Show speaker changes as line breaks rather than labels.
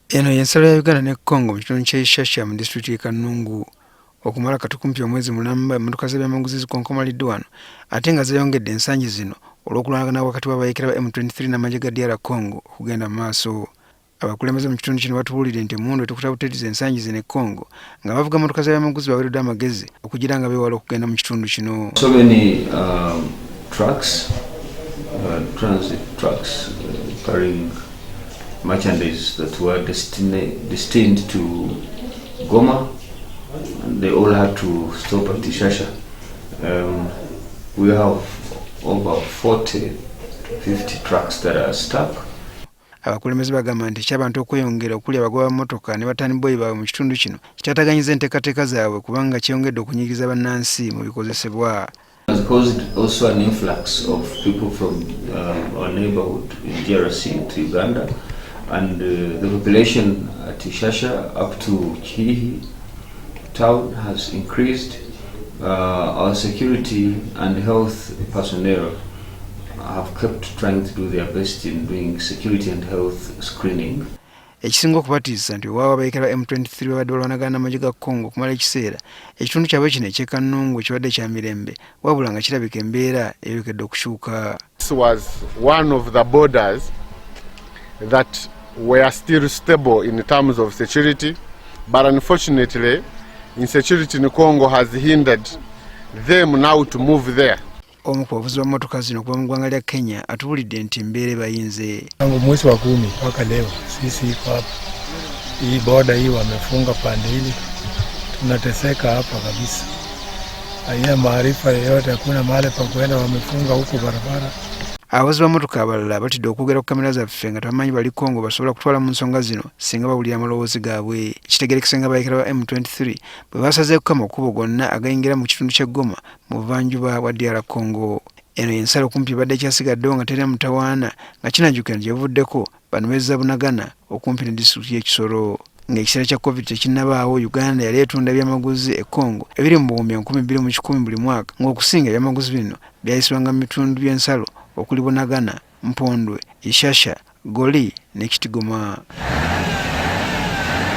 Eno y'ensalo ya Uganda ne Congo mu kitundu kya Ishasha mu disitulikiti y'e Kanungu okumala katukumpi omwezi mulamba emmotoka z'ebyamaguzi zikonkomalidde wano ate nga zeeyongedde ensangi zino olw'okulwanagana wakati w'abayeekera ba M23 n'amagye ga DR Congo okugenda mu maaso. Abakulembeze mu kitundu kino batubuulidde nti emmundu etukutabuteeriza ensangi zino e Congo nga bavuga emmotoka z'ebyamaguzi baweereddwa amagezi okugira nga beewala okugenda mu kitundu kino.
So many trucks, transit trucks carrying merchandise that were destined to Goma, and they all had to stop at Ishasha. We have over 40-50 trucks that are stuck.
Abakulembeze bagamba nti ky'abantu okweyongera okuli abagoba b'emmotoka ne batani boyi baabwe mu kitundu kino kyataganyiza enteekateeka zaabwe kubanga kyeyongedde okunyigiriza bannansi mu bikozesebwa.
It has caused also an influx of people from our neighborhood in DRC to Uganda, and the population at Ishasha up to Kihi town has increased. Our security and health personnel have kept trying to do their best in doing security and health screening.
Ekisinga okubatiisa nti waawa abayeekera ba M23 babadde balwanagana n'amagye ga Congo okumala ekiseera ekitundu kyabwe kino eky'e Kanungu kibadde kya mirembe wabula nga kirabika embeera eyokedde okukyuka.
This was one of the borders that were still stable in terms of security, but unfortunately insecurity in Congo has hindered them now to move there.
Omu ku bavuzi b'emmotoka zino okuva mu ggwanga lya Kenya atubuulidde nti embeera ebayinze.
Tangu mwezi wa 10 mpaka leo sisi iko hapa, hii boda hii wamefunga pande hili, tunateseka hapa kabisa, haina maarifa yoyote, hakuna mahali pa kwenda, wamefunga huko barabara.
Abavuzi b'emmotoka abalala batidde okwogera ku kamera zaffe nga tabamanyi bali Congo basobola kutwala mu nsonga zino singa bawulira amaloboozi gaabwe. Kitegerekese nga abayeekera ba M23 bwe basazeeko kukama okubo gonna agayingira mu kitundu kya Goma mu buvanjuba bwa DR Congo. Eno y'ensalo kumpi badde kyasigaddewo nga terina mutawaana nga kinajjukira nti yavuddeko bano bezza bunagana okumpi ne disitulikiti y'Ekisoro. Ng'ekiseera kya COVID tekinnabaawo, Uganda yali etunda ebyamaguzi e Congo ebiri mu buwumbi 2,110 buli mwaka, ng'okusinga ebyamaguzi bino byayisibwanga mu bitundu by'ensalo okuli Bunagana, Mpondwe, Ishasha, Goli ne Kitigoma.